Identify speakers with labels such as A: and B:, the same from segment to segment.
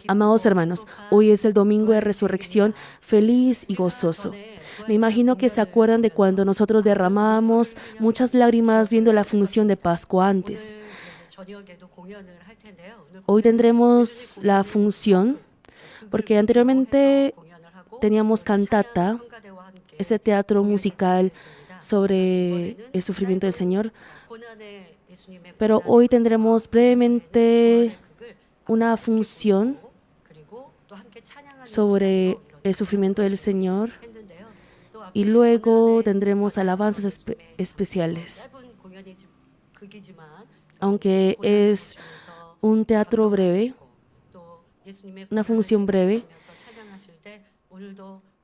A: Amados hermanos, hoy es el domingo de resurrección feliz y gozoso. Me imagino que se acuerdan de cuando nosotros derramábamos muchas lágrimas viendo la función de Pascua antes. Hoy tendremos la función, porque anteriormente teníamos cantata, ese teatro musical sobre el sufrimiento del Señor, pero hoy tendremos brevemente una función sobre el sufrimiento del Señor y luego tendremos alabanzas especiales. Aunque es un teatro breve, una función breve,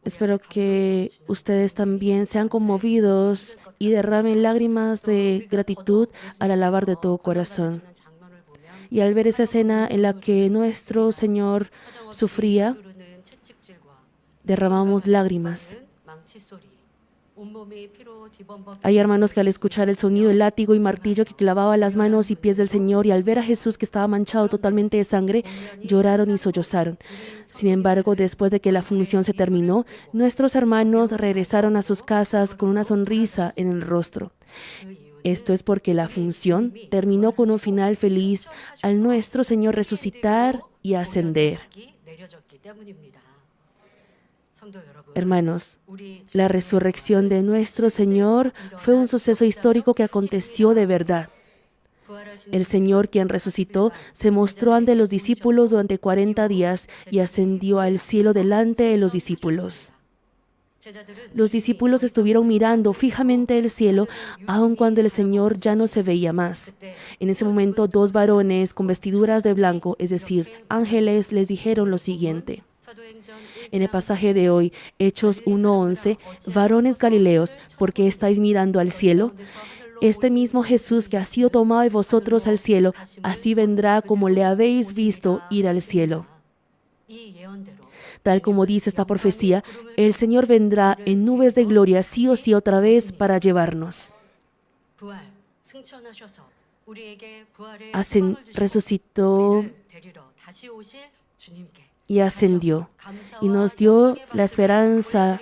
A: espero que ustedes también sean conmovidos y derramen lágrimas de gratitud al alabar de todo corazón. Y al ver esa escena en la que nuestro Señor sufría, derramamos lágrimas. Hay hermanos que al escuchar el sonido del látigo y martillo que clavaba las manos y pies del Señor y al ver a Jesús que estaba manchado totalmente de sangre, lloraron y sollozaron. Sin embargo, después de que la función se terminó, nuestros hermanos regresaron a sus casas con una sonrisa en el rostro. Esto es porque la función terminó con un final feliz al nuestro Señor resucitar y ascender. Hermanos, la resurrección de nuestro Señor fue un suceso histórico que aconteció de verdad. El Señor, quien resucitó, se mostró ante los discípulos durante 40 días y ascendió al cielo delante de los discípulos. Los discípulos estuvieron mirando fijamente el cielo, aun cuando el Señor ya no se veía más. En ese momento, 2 varones con vestiduras de blanco, es decir, ángeles, les dijeron lo siguiente. En el pasaje de hoy, Hechos 1:11, varones galileos, ¿por qué estáis mirando al cielo? Este mismo Jesús que ha sido tomado de vosotros al cielo, así vendrá como le habéis visto ir al cielo. Tal como dice esta profecía, el Señor vendrá en nubes de gloria sí o sí otra vez para llevarnos. Resucitó y ascendió y nos dio la esperanza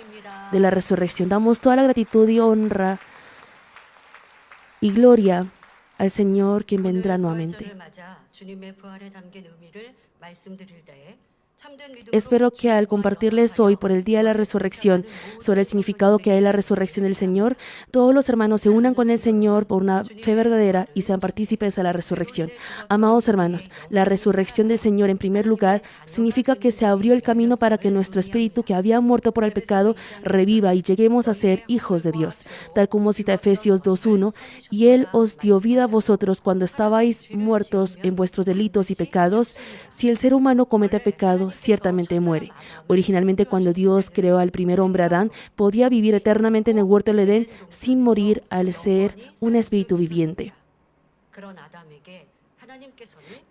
A: de la resurrección. Damos toda la gratitud y honra y gloria al Señor quien vendrá nuevamente. Espero que al compartirles hoy por el Día de la Resurrección sobre el significado que hay en la resurrección del Señor, todos los hermanos se unan con el Señor por una fe verdadera y sean partícipes a la resurrección. Amados hermanos, la resurrección del Señor en primer lugar significa que se abrió el camino para que nuestro espíritu que había muerto por el pecado reviva y lleguemos a ser hijos de Dios. Tal como cita Efesios 2:1, y Él os dio vida a vosotros cuando estabais muertos en vuestros delitos y pecados. Si el ser humano comete pecado, ciertamente muere. Originalmente, cuando Dios creó al primer hombre Adán, podía vivir eternamente en el huerto del Edén sin morir al ser un espíritu viviente.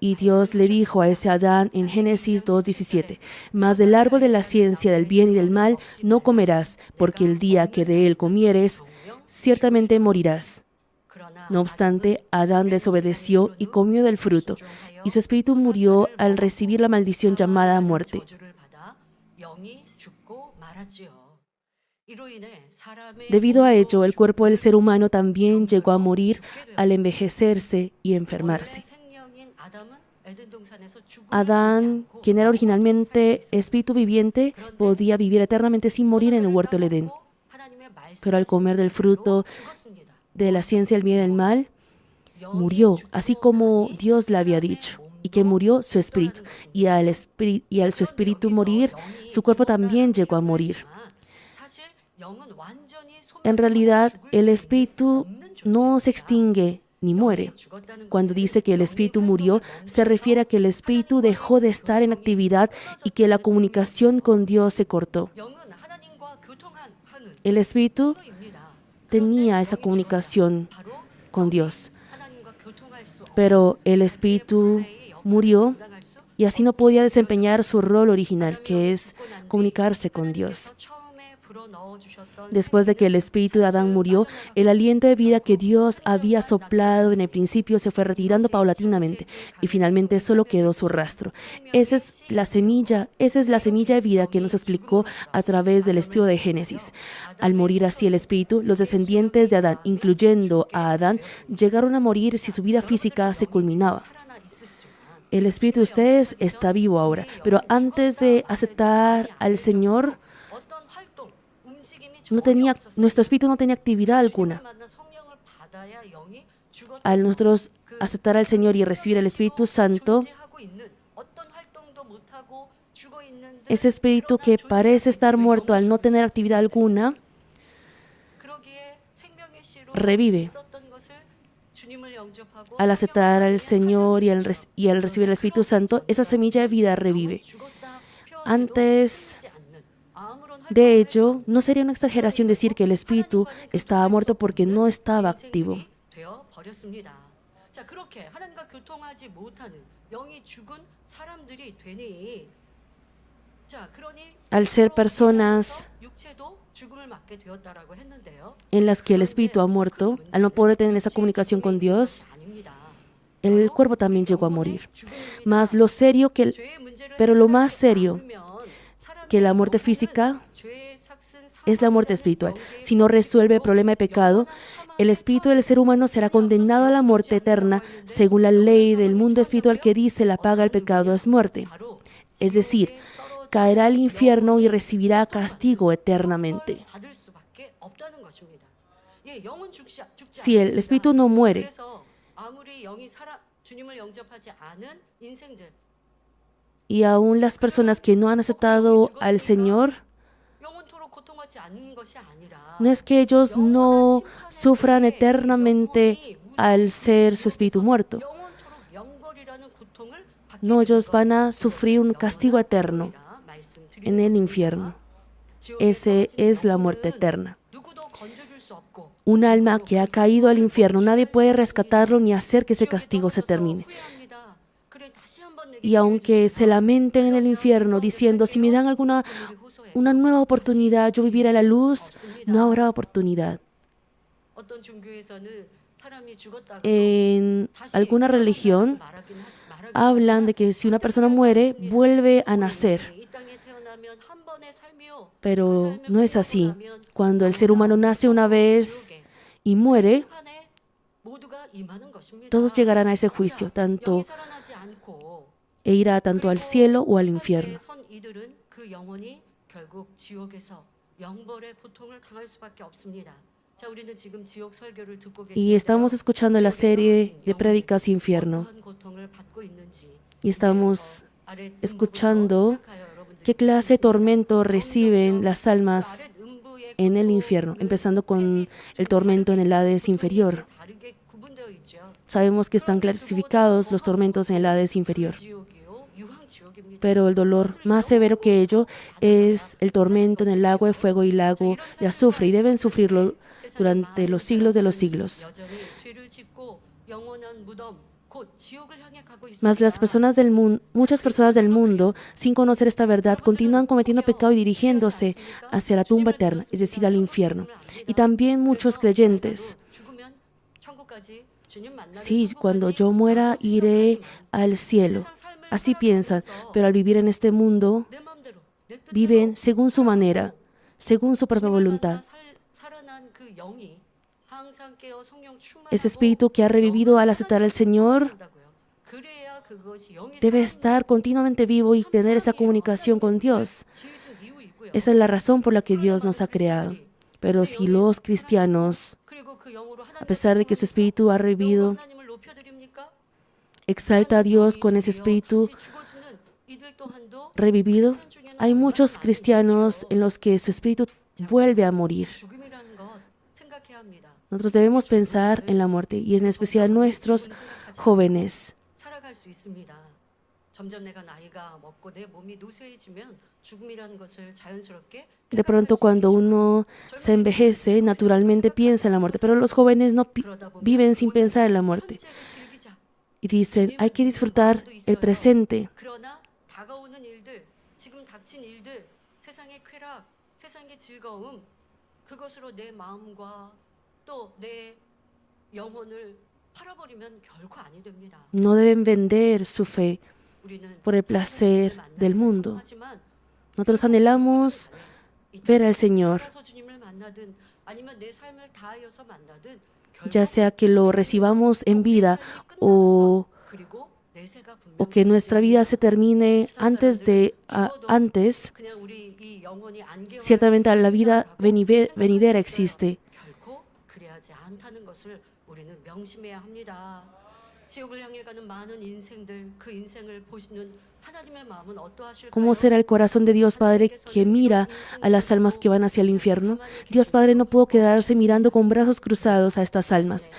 A: Y Dios le dijo a ese Adán en Génesis 2:17, mas del árbol de la ciencia del bien y del mal no comerás, porque el día que de él comieres, ciertamente morirás. No obstante, Adán desobedeció y comió del fruto, y su espíritu murió al recibir la maldición llamada muerte. Debido a ello, el cuerpo del ser humano también llegó a morir al envejecerse y enfermarse. Adán, quien era originalmente espíritu viviente, podía vivir eternamente sin morir en el huerto del Edén. Pero al comer del fruto de la ciencia del bien y del mal, murió, así como Dios le había dicho, y que murió su espíritu. Y al su espíritu morir, su cuerpo también llegó a morir. En realidad, el espíritu no se extingue ni muere. Cuando dice que el espíritu murió, se refiere a que el espíritu dejó de estar en actividad y que la comunicación con Dios se cortó. El espíritu tenía esa comunicación con Dios, pero el espíritu murió y así no podía desempeñar su rol original, que es comunicarse con Dios. Después de que el espíritu de Adán murió, el aliento de vida que Dios había soplado en el principio se fue retirando paulatinamente y finalmente solo quedó su rastro. Esa es la semilla de vida que nos explicó a través del estudio de Génesis. Al morir así el espíritu, los descendientes de Adán, incluyendo a Adán, llegaron a morir si su vida física se culminaba. El espíritu de ustedes está vivo ahora, pero antes de aceptar al Señor, nuestro espíritu no tenía actividad alguna. Al nosotros aceptar al Señor y recibir el Espíritu Santo, ese espíritu que parece estar muerto al no tener actividad alguna, revive. Al aceptar al Señor y al recibir el Espíritu Santo, esa semilla de vida revive. Antes de ello, no sería una exageración decir que el espíritu estaba muerto porque no estaba activo. Al ser personas en las que el espíritu ha muerto, al no poder tener esa comunicación con Dios, el cuerpo también llegó a morir. Pero lo más serio que la muerte física es la muerte espiritual. Si no resuelve el problema de pecado, el espíritu del ser humano será condenado a la muerte eterna según la ley del mundo espiritual que dice la paga del pecado es muerte. Es decir, caerá al infierno y recibirá castigo eternamente. Si el espíritu no muere, y aún las personas que no han aceptado al Señor, no es que ellos no sufran eternamente al ser su espíritu muerto. No, ellos van a sufrir un castigo eterno en el infierno. Esa es la muerte eterna. Un alma que ha caído al infierno, nadie puede rescatarlo ni hacer que ese castigo se termine. Y aunque se lamenten en el infierno diciendo, si me dan una nueva oportunidad, yo viviré la luz, no habrá oportunidad. En alguna religión hablan de que si una persona muere, vuelve a nacer. Pero no es así. Cuando el ser humano nace una vez y muere, todos llegarán a ese juicio, e irá tanto al cielo o al infierno. Y estamos escuchando la serie de Prédicas Infierno. Y estamos escuchando qué clase de tormento reciben las almas en el infierno, empezando con el tormento en el Hades inferior. Sabemos que están clasificados los tormentos en el Hades inferior. Pero el dolor más severo que ello es el tormento en el lago de fuego y lago de azufre, y deben sufrirlo durante los siglos de los siglos. Mas muchas personas del mundo, sin conocer esta verdad, continúan cometiendo pecado y dirigiéndose hacia la tumba eterna, es decir, al infierno. Y también muchos creyentes. Sí, cuando yo muera iré al cielo. Así piensan, pero al vivir en este mundo, viven según su manera, según su propia voluntad. Ese espíritu que ha revivido al aceptar al Señor debe estar continuamente vivo y tener esa comunicación con Dios. Esa es la razón por la que Dios nos ha creado. Pero si los cristianos, a pesar de que su espíritu ha revivido, exalta a Dios con ese espíritu revivido, hay muchos cristianos en los que su espíritu vuelve a morir. Nosotros debemos pensar en la muerte, y en especial nuestros jóvenes. De pronto, cuando uno se envejece, naturalmente piensa en la muerte, pero los jóvenes no viven sin pensar en la muerte. Y dicen, hay que disfrutar el presente.
B: 세상의 즐거움 그것으로 내 마음과 또 내 영혼을 팔아버리면 결코 아니 됩니다.
A: No deben vender su fe
B: 우리는
A: por el
B: 작은
A: placer
B: 주님을
A: del
B: 만나기를
A: mundo.
B: 소원하지만
A: Nosotros anhelamos ver al Señor,
B: 살아서 주님을 만나든 아니면 내 삶을 다하여서 만나든
A: ya sea que lo recibamos en vida o que nuestra vida se termine antes, ciertamente la vida venidera existe. ¿Cómo será el corazón de Dios Padre que mira a las almas que van hacia el infierno? Dios Padre no pudo quedarse mirando con brazos cruzados a estas almas.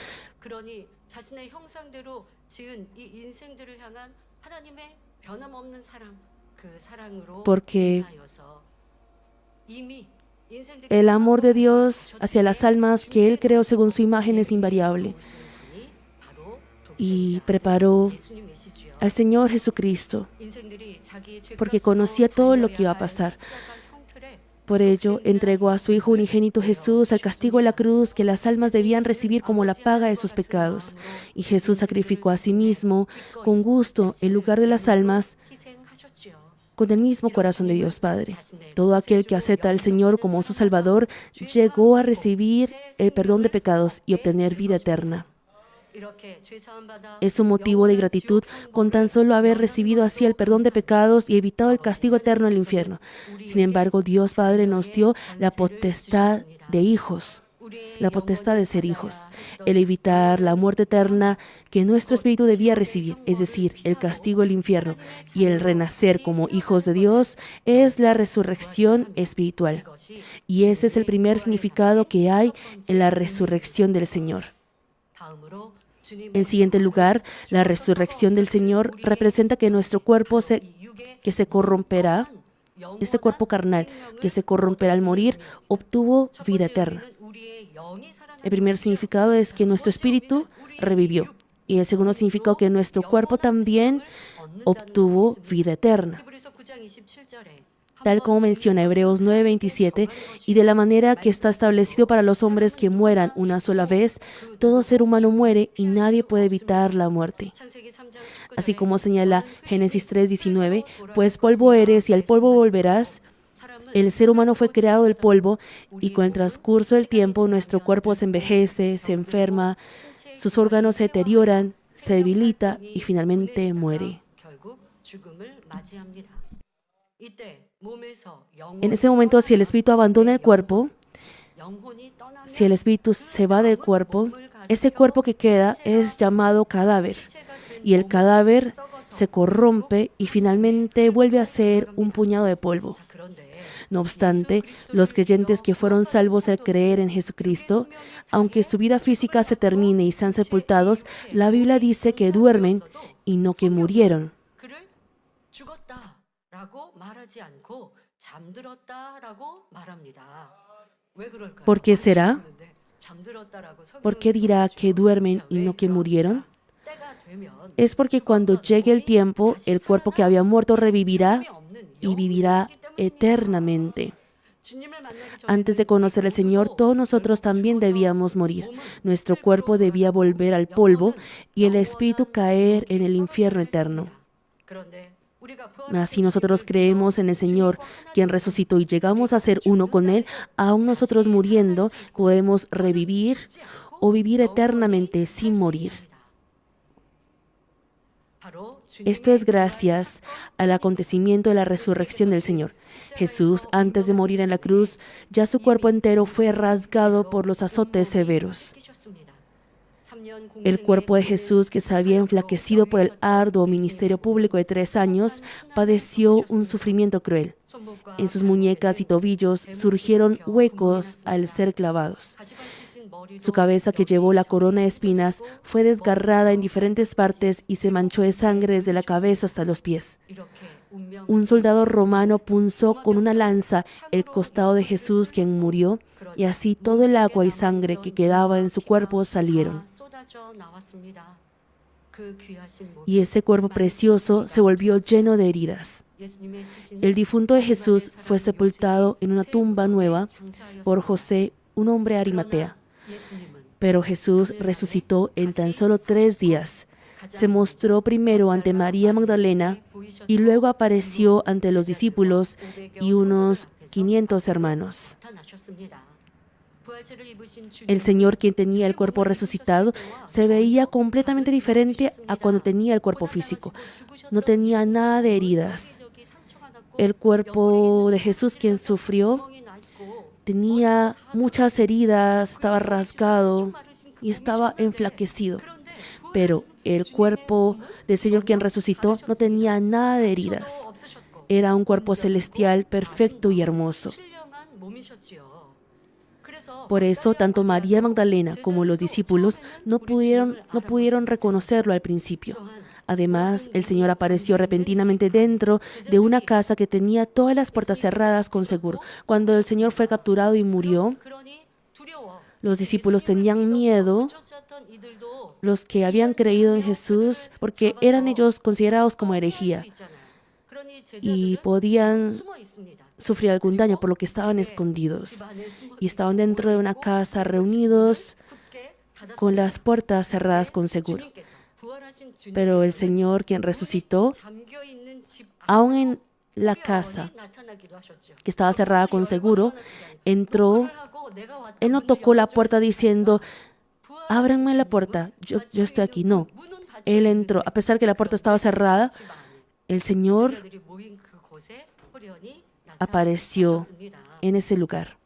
A: Porque el amor de Dios hacia las almas que Él creó según su imagen es invariable. Y preparó al Señor Jesucristo, porque conocía todo lo que iba a pasar. Por ello, entregó a su Hijo unigénito Jesús al castigo de la cruz que las almas debían recibir como la paga de sus pecados. Y Jesús sacrificó a sí mismo con gusto en lugar de las almas, con el mismo corazón de Dios Padre. Todo aquel que acepta al Señor como su Salvador llegó a recibir el perdón de pecados y obtener vida eterna. Es un motivo de gratitud con tan solo haber recibido así el perdón de pecados y evitado el castigo eterno en el infierno. Sin embargo, Dios Padre nos dio la potestad de hijos, la potestad de ser hijos, el evitar la muerte eterna que nuestro espíritu debía recibir, es decir, el castigo del infierno, y el renacer como hijos de Dios es la resurrección espiritual. Y ese es el primer significado que hay en la resurrección del Señor. En siguiente lugar, la resurrección del Señor representa que nuestro cuerpo que se corromperá, este cuerpo carnal que se corromperá al morir, obtuvo vida eterna. El primer significado es que nuestro espíritu revivió. Y el segundo significado que nuestro cuerpo también obtuvo vida eterna. Tal como menciona Hebreos 9:27, y de la manera que está establecido para los hombres que mueran una sola vez, todo ser humano muere y nadie puede evitar la muerte. Así como señala Génesis 3:19, pues polvo eres y al polvo volverás. El ser humano fue creado del polvo y con el transcurso del tiempo nuestro cuerpo se envejece, se enferma, sus órganos se deterioran, se debilita y finalmente muere. En ese momento, si el espíritu abandona el cuerpo, si el espíritu se va del cuerpo, ese cuerpo que queda es llamado cadáver. Y el cadáver se corrompe y finalmente vuelve a ser un puñado de polvo. No obstante, los creyentes que fueron salvos al creer en Jesucristo, aunque su vida física se termine y sean sepultados, la Biblia dice que duermen y no que murieron. ¿Por qué será? ¿Por qué dirá que duermen y no que murieron? Es porque cuando llegue el tiempo, el cuerpo que había muerto revivirá y vivirá eternamente. Antes de conocer al Señor, todos nosotros también debíamos morir. Nuestro cuerpo debía volver al polvo y el espíritu caer en el infierno eterno. Si nosotros creemos en el Señor, quien resucitó, y llegamos a ser uno con Él, aún nosotros muriendo, podemos revivir o vivir eternamente sin morir. Esto es gracias al acontecimiento de la resurrección del Señor. Jesús, antes de morir en la cruz, ya su cuerpo entero fue rasgado por los azotes severos. El cuerpo de Jesús, que se había enflaquecido por el arduo ministerio público de 3 años, padeció un sufrimiento cruel. En sus muñecas y tobillos surgieron huecos al ser clavados. Su cabeza, que llevó la corona de espinas, fue desgarrada en diferentes partes y se manchó de sangre desde la cabeza hasta los pies. Un soldado romano punzó con una lanza el costado de Jesús, quien murió, y así todo el agua y sangre que quedaba en su cuerpo salieron. Y ese cuerpo precioso se volvió lleno de heridas. El difunto de Jesús fue sepultado en una tumba nueva por José, un hombre de Arimatea. Pero Jesús resucitó en tan solo 3 días. Se mostró primero ante María Magdalena y luego apareció ante los discípulos y unos 500 hermanos. El Señor, quien tenía el cuerpo resucitado, se veía completamente diferente a cuando tenía el cuerpo físico. No tenía nada de heridas. El cuerpo de Jesús, quien sufrió, tenía muchas heridas, estaba rasgado y estaba enflaquecido. Pero el cuerpo del Señor, quien resucitó, no tenía nada de heridas. Era un cuerpo celestial perfecto y hermoso. Por eso, tanto María Magdalena como los discípulos no pudieron reconocerlo al principio. Además, el Señor apareció repentinamente dentro de una casa que tenía todas las puertas cerradas con seguro. Cuando el Señor fue capturado y murió, los discípulos tenían miedo, los que habían creído en Jesús, porque eran ellos considerados como herejía y podían sufrir algún daño, por lo que estaban escondidos y estaban dentro de una casa reunidos con las puertas cerradas con seguro. Pero el Señor, quien resucitó, aún en la casa que estaba cerrada con seguro, entró. Él no tocó la puerta diciendo, ábranme la puerta, yo estoy aquí. No, Él entró. A pesar que la puerta estaba cerrada, el Señor apareció en ese lugar.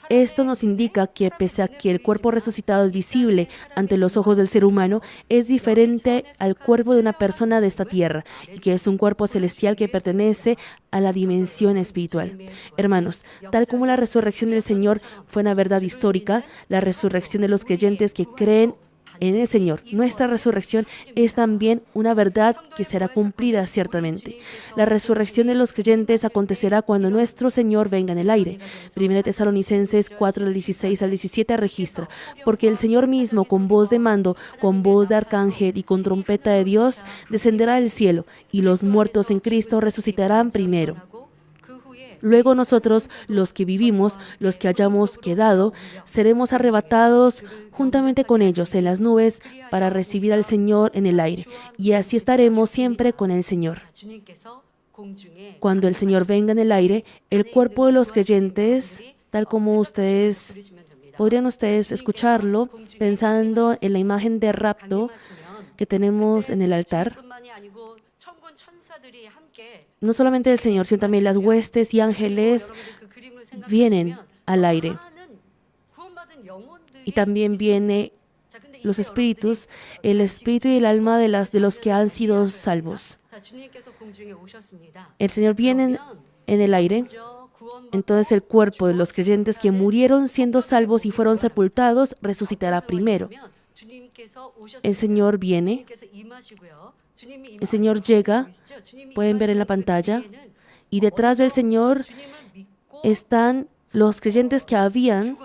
A: Esto nos indica que pese a que el cuerpo resucitado es visible ante los ojos del ser humano, es diferente al cuerpo de una persona de esta tierra y que es un cuerpo celestial que pertenece a la dimensión espiritual. Hermanos, tal como la resurrección del Señor fue una verdad histórica, la resurrección de los creyentes que creen en el Señor, nuestra resurrección es también una verdad que será cumplida ciertamente. La resurrección de los creyentes acontecerá cuando nuestro Señor venga en el aire. 1 Tesalonicenses 4, del 16 al 17 registra, porque el Señor mismo, con voz de mando, con voz de arcángel y con trompeta de Dios, descenderá del cielo, y los muertos en Cristo resucitarán primero. Luego nosotros, los que vivimos, los que hayamos quedado, seremos arrebatados juntamente con ellos en las nubes para recibir al Señor en el aire. Y así estaremos siempre con el Señor. Cuando el Señor venga en el aire, el cuerpo de los creyentes, tal como podrían ustedes escucharlo pensando en la imagen de rapto que tenemos en el altar. No solamente el Señor, sino también las huestes y ángeles vienen al aire. Y también vienen los espíritus, el espíritu y el alma de los que han sido salvos. El Señor viene en el aire. Entonces el cuerpo de los creyentes que murieron siendo salvos y fueron sepultados resucitará primero. El Señor viene. El Señor llega, pueden ver en la pantalla, y detrás del Señor están los creyentes que habían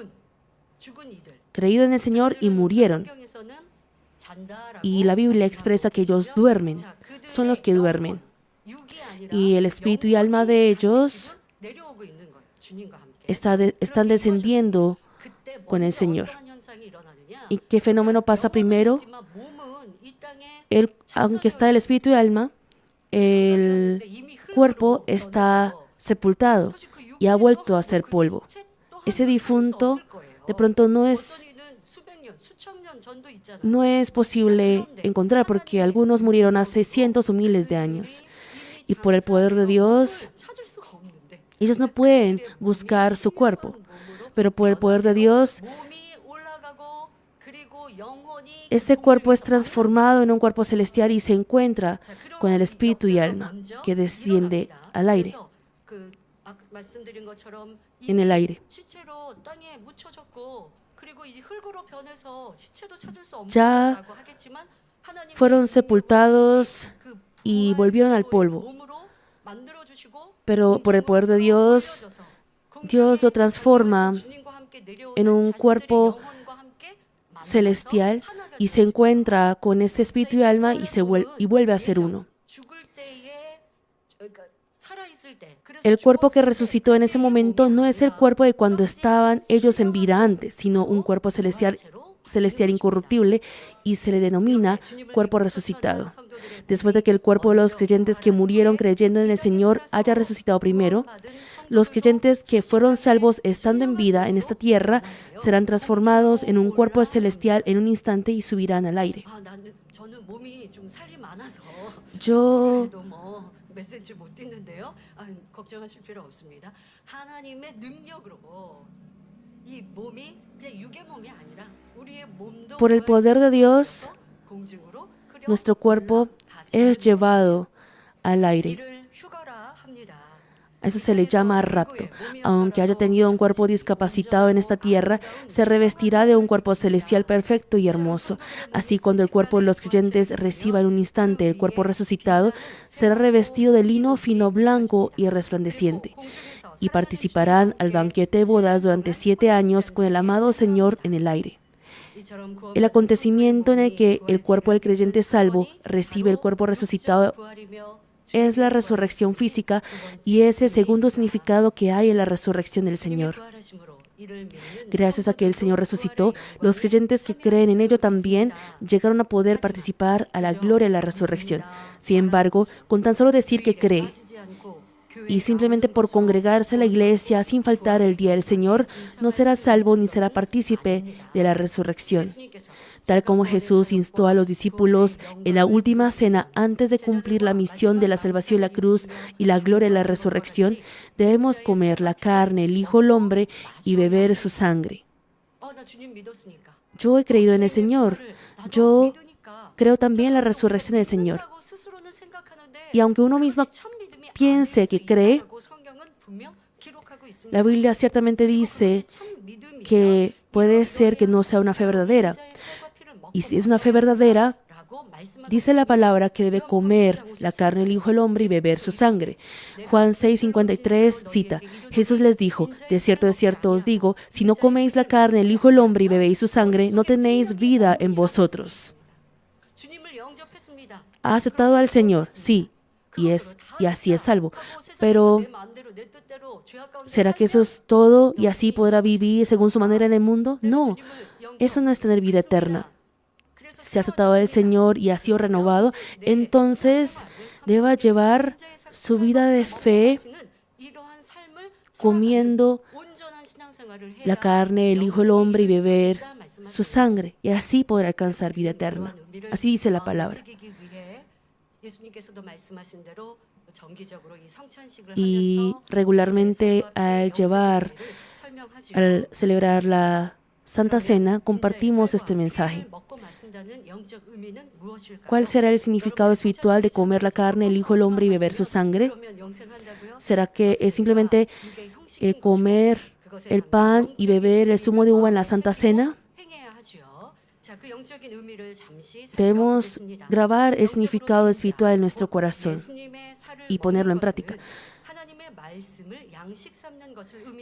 A: creído en el Señor y murieron. Y la Biblia expresa que ellos duermen, son los que duermen. Y el espíritu y alma de ellos están descendiendo con el Señor. ¿Y qué fenómeno pasa primero? Aunque está el espíritu y alma, el cuerpo está sepultado y ha vuelto a ser polvo. Ese difunto de pronto no es posible encontrar porque algunos murieron hace cientos o miles de años. Y por el poder de Dios, ellos no pueden buscar su cuerpo, pero por el poder de Dios, ese cuerpo es transformado en un cuerpo celestial y se encuentra con el espíritu y alma que desciende al aire, en el aire. Ya fueron sepultados y volvieron al polvo, pero por el poder de Dios, Dios lo transforma en un cuerpo celestial y se encuentra con ese espíritu y alma y vuelve a ser uno. El cuerpo que resucitó en ese momento no es el cuerpo de cuando estaban ellos en vida antes, sino un cuerpo celestial incorruptible, y se le denomina cuerpo resucitado. Después de que el cuerpo de los creyentes que murieron creyendo en el Señor haya resucitado primero, los creyentes que fueron salvos estando en vida en esta tierra serán transformados en un cuerpo celestial en un instante y subirán al aire. Yo Por el poder de Dios, nuestro cuerpo es llevado al aire. A eso se le llama rapto. Aunque haya tenido un cuerpo discapacitado en esta tierra, se revestirá de un cuerpo celestial perfecto y hermoso. Así, cuando el cuerpo de los creyentes reciba en un instante el cuerpo resucitado, será revestido de lino fino blanco y resplandeciente. Y participarán al banquete de bodas durante 7 años con el amado Señor en el aire. El acontecimiento en el que el cuerpo del creyente salvo recibe el cuerpo resucitado es la resurrección física, y es el segundo significado que hay en la resurrección del Señor. Gracias a que el Señor resucitó, los creyentes que creen en ello también llegaron a poder participar a la gloria de la resurrección. Sin embargo, con tan solo decir que cree y simplemente por congregarse a la iglesia sin faltar el día del Señor, no será salvo ni será partícipe de la resurrección. Tal como Jesús instó a los discípulos en la última cena antes de cumplir la misión de la salvación de la cruz y la gloria de la resurrección, debemos comer la carne, el Hijo del Hombre, y beber su sangre. Yo he creído en el Señor. Yo creo también en la resurrección del Señor. Y aunque uno mismo piense que cree, la Biblia ciertamente dice que puede ser que no sea una fe verdadera. Y si es una fe verdadera, dice la palabra que debe comer la carne del Hijo del Hombre y beber su sangre. Juan 6:53 cita: Jesús les dijo, de cierto os digo, si no coméis la carne del Hijo del Hombre y bebéis su sangre, no tenéis vida en vosotros. ¿Ha aceptado al Señor? Sí, y así es salvo. Pero ¿será que eso es todo y así podrá vivir según su manera en el mundo? No, eso no es tener vida eterna. Si ha aceptado al Señor y ha sido renovado, entonces deba llevar su vida de fe comiendo la carne del Hijo del Hombre y beber su sangre, y así podrá alcanzar vida eterna. Así dice la palabra. Y regularmente al celebrar la Santa Cena, compartimos este mensaje. ¿Cuál será el significado espiritual de comer la carne del Hijo del Hombre y beber su sangre? ¿Será que es simplemente comer el pan y beber el zumo de uva en la Santa Cena? Debemos grabar el significado espiritual en nuestro corazón y ponerlo en práctica.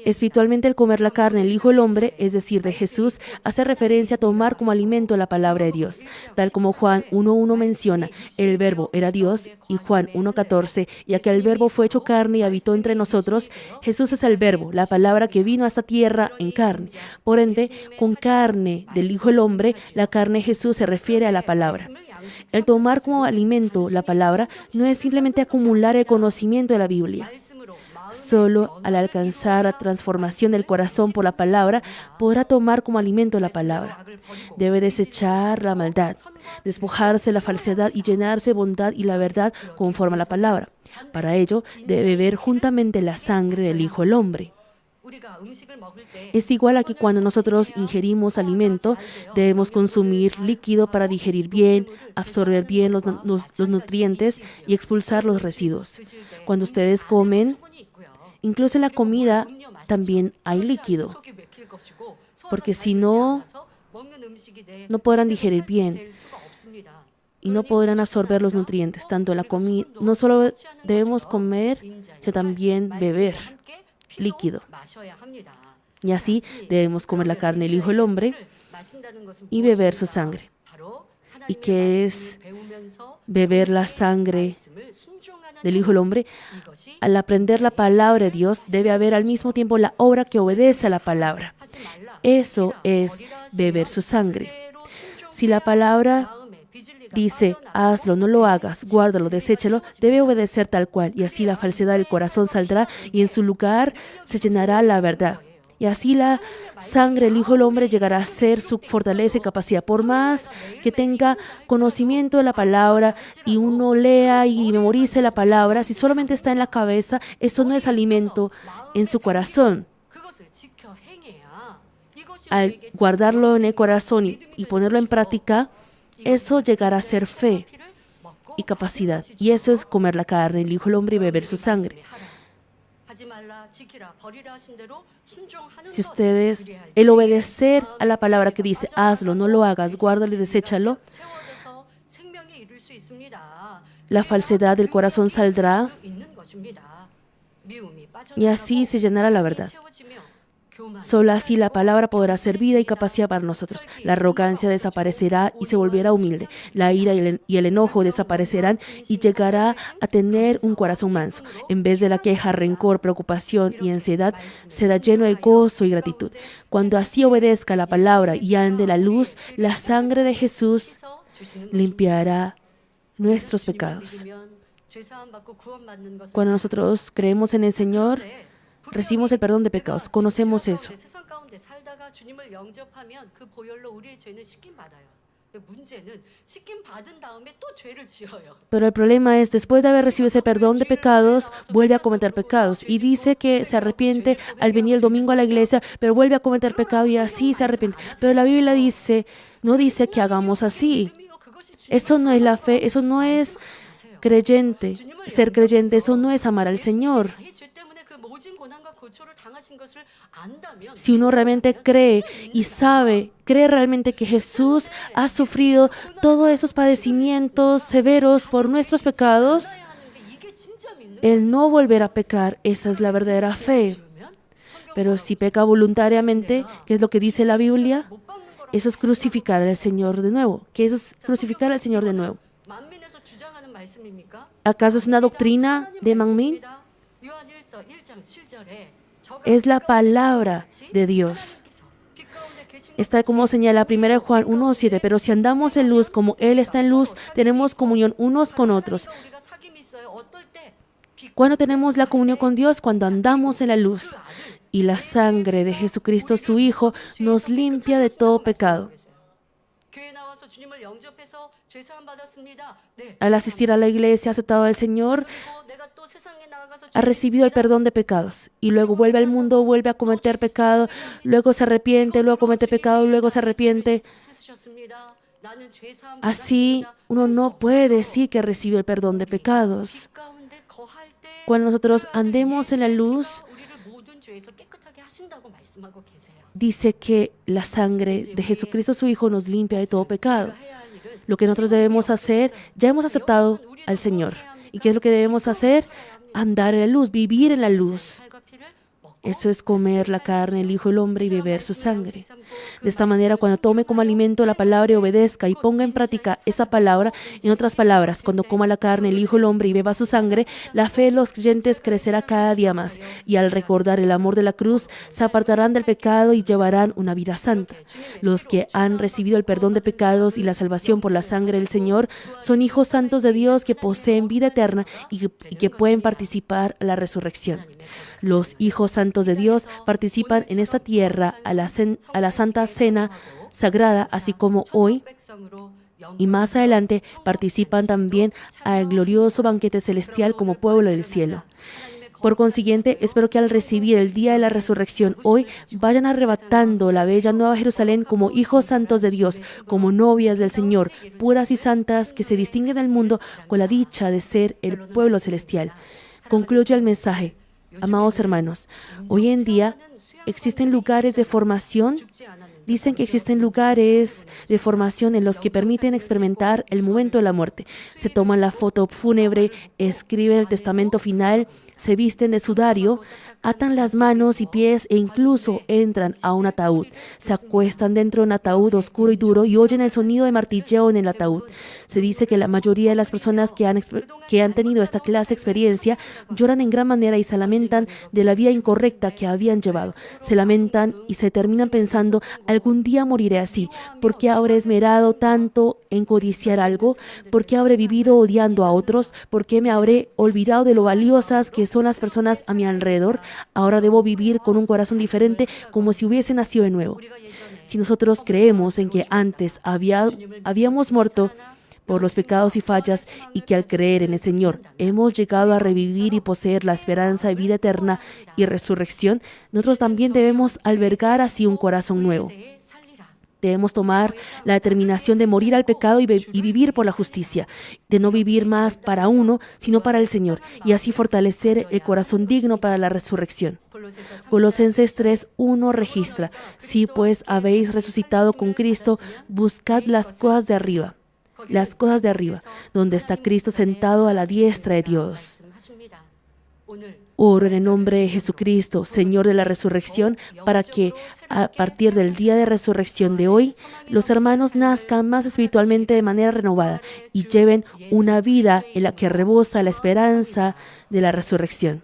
A: Espiritualmente, el comer la carne del Hijo del Hombre, es decir, de Jesús, hace referencia a tomar como alimento la palabra de Dios. Tal como Juan 1:1 menciona, el Verbo era Dios, y Juan 1:14, y aquel Verbo fue hecho carne y habitó entre nosotros. Jesús es el Verbo, la palabra que vino a esta tierra en carne. Por ende, con carne del Hijo del Hombre, la carne de Jesús se refiere a la palabra. El tomar como alimento la palabra no es simplemente acumular el conocimiento de la Biblia. Solo al alcanzar la transformación del corazón por la palabra, podrá tomar como alimento la palabra. Debe desechar la maldad, despojarse de la falsedad y llenarse de bondad y la verdad conforme a la palabra. Para ello, debe beber juntamente la sangre del Hijo del Hombre. Es igual a que cuando nosotros ingerimos alimento, debemos consumir líquido para digerir bien, absorber bien los nutrientes y expulsar los residuos. Cuando ustedes comen, incluso en la comida también hay líquido, porque si no, no podrán digerir bien y no podrán absorber los nutrientes. Tanto en la comida, no solo debemos comer, sino también beber líquido. Y así debemos comer la carne del Hijo del Hombre y beber su sangre. ¿Y qué es beber la sangre del Hijo del Hombre, al aprender la palabra de Dios, debe haber al mismo tiempo la obra que obedece a la palabra. Eso es beber su sangre. Si la palabra dice, hazlo, no lo hagas, guárdalo, deséchalo, debe obedecer tal cual, y así la falsedad del corazón saldrá y en su lugar se llenará la verdad. Y así la sangre del Hijo del Hombre llegará a ser su fortaleza y capacidad. Por más que tenga conocimiento de la palabra y uno lea y memorice la palabra, si solamente está en la cabeza, eso no es alimento en su corazón. Al guardarlo en el corazón y ponerlo en práctica, eso llegará a ser fe y capacidad. Y eso es comer la carne del Hijo del Hombre y beber su sangre. Si ustedes, el obedecer a la palabra que dice, hazlo, no lo hagas, guárdalo y deséchalo, la falsedad del corazón saldrá y así se llenará la verdad. Solo así la palabra podrá ser vida y capacidad para nosotros. La arrogancia desaparecerá y se volverá humilde. La ira y el enojo desaparecerán y llegará a tener un corazón manso. En vez de la queja, rencor, preocupación y ansiedad, será lleno de gozo y gratitud. Cuando así obedezca la palabra y ande la luz, la sangre de Jesús limpiará nuestros pecados. Cuando nosotros creemos en el Señor, recibimos el perdón de pecados. Conocemos eso. Pero el problema es, después de haber recibido ese perdón de pecados, vuelve a cometer pecados. Y dice que se arrepiente al venir el domingo a la iglesia, pero vuelve a cometer pecado y así se arrepiente. Pero la Biblia dice, no dice que hagamos así. Eso no es la fe, eso no es creyente. Ser creyente, eso no es amar al Señor. Si uno realmente cree y cree realmente que Jesús ha sufrido todos esos padecimientos severos por nuestros pecados, Él no volverá a pecar. Esa es la verdadera fe. Pero si peca voluntariamente, ¿qué es lo que dice la Biblia? Eso es crucificar al Señor de nuevo. ¿Qué es crucificar al Señor de nuevo? ¿Acaso es una doctrina de Manmin? Es la palabra de Dios. Está como señala 1 Juan 1:7, pero si andamos en luz como Él está en luz, tenemos comunión unos con otros. ¿Cuándo tenemos la comunión con Dios? Cuando andamos en la luz. Y la sangre de Jesucristo, su Hijo, nos limpia de todo pecado. Al asistir a la iglesia, aceptado al Señor, ha recibido el perdón de pecados y luego vuelve al mundo, vuelve a cometer pecado, luego se arrepiente, luego comete pecado, luego se arrepiente. Así uno no puede decir que recibió el perdón de pecados. Cuando nosotros andemos en la luz, dice que la sangre de Jesucristo, su Hijo, nos limpia de todo pecado. Lo que nosotros debemos hacer, ya hemos aceptado al Señor. ¿Y qué es lo que debemos hacer? Andar en la luz, vivir en la luz. Eso es comer la carne del Hijo del Hombre y beber su sangre. De esta manera, cuando tome como alimento la palabra y obedezca y ponga en práctica esa palabra, en otras palabras, cuando coma la carne del Hijo del Hombre y beba su sangre, la fe de los creyentes crecerá cada día más. Y al recordar el amor de la cruz, se apartarán del pecado y llevarán una vida santa. Los que han recibido el perdón de pecados y la salvación por la sangre del Señor son hijos santos de Dios que poseen vida eterna y que pueden participar en la resurrección. Los hijos santos de Dios participan en esta tierra a la Santa Cena Sagrada, así como hoy y más adelante participan también al glorioso banquete celestial como pueblo del cielo. Por consiguiente, espero que al recibir el día de la resurrección hoy, vayan arrebatando la bella Nueva Jerusalén como hijos santos de Dios, como novias del Señor, puras y santas que se distinguen del mundo con la dicha de ser el pueblo celestial. Concluyo el mensaje. Amados hermanos, hoy en día existen lugares de formación Dicen que existen lugares de formación en los que permiten experimentar el momento de la muerte. Se toman la foto fúnebre, escriben el testamento final, se visten de sudario, atan las manos y pies e incluso entran a un ataúd. Se acuestan dentro de un ataúd oscuro y duro y oyen el sonido de martilleo en el ataúd. Se dice que la mayoría de las personas que han tenido esta clase de experiencia lloran en gran manera y se lamentan de la vida incorrecta que habían llevado. Se lamentan y se terminan pensando, algún día moriré así. ¿Por qué habré esmerado tanto en codiciar algo? ¿Por qué habré vivido odiando a otros? ¿Por qué me habré olvidado de lo valiosas que son las personas a mi alrededor? Ahora debo vivir con un corazón diferente, como si hubiese nacido de nuevo. Si nosotros creemos en que antes habíamos muerto por los pecados y fallas y que al creer en el Señor hemos llegado a revivir y poseer la esperanza de vida eterna y resurrección, nosotros también debemos albergar así un corazón nuevo. Debemos tomar la determinación de morir al pecado y vivir por la justicia, de no vivir más para uno, sino para el Señor, y así fortalecer el corazón digno para la resurrección. Colosenses 3:1 registra, si pues habéis resucitado con Cristo, buscad las cosas de arriba, donde está Cristo sentado a la diestra de Dios. Oro en el nombre de Jesucristo, Señor de la resurrección, para que a partir del día de resurrección de hoy, los hermanos nazcan más espiritualmente de manera renovada y lleven una vida en la que rebosa la esperanza de la resurrección.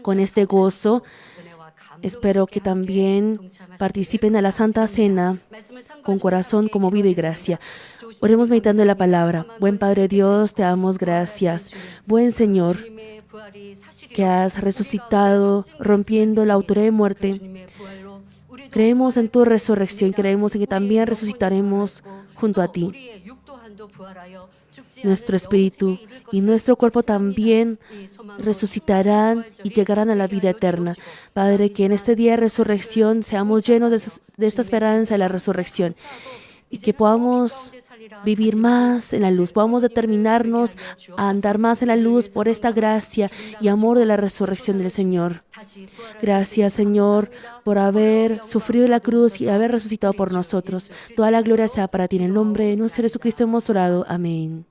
A: Con este gozo, espero que también participen a la Santa Cena con corazón conmovido y gracia. Oremos meditando en la palabra. Buen Padre Dios, te damos gracias. Buen Señor, que has resucitado rompiendo la autoridad de muerte. Creemos en tu resurrección, creemos en que también resucitaremos junto a ti. Nuestro espíritu y nuestro cuerpo también resucitarán y llegarán a la vida eterna. Padre, que en este día de resurrección seamos llenos de esta esperanza de la resurrección y que podamos vivir más en la luz, podamos determinarnos a andar más en la luz por esta gracia y amor de la resurrección del Señor. Gracias, Señor, por haber sufrido la cruz y haber resucitado por nosotros. Toda la gloria sea para ti. En el nombre de nuestro Jesucristo hemos orado. Amén.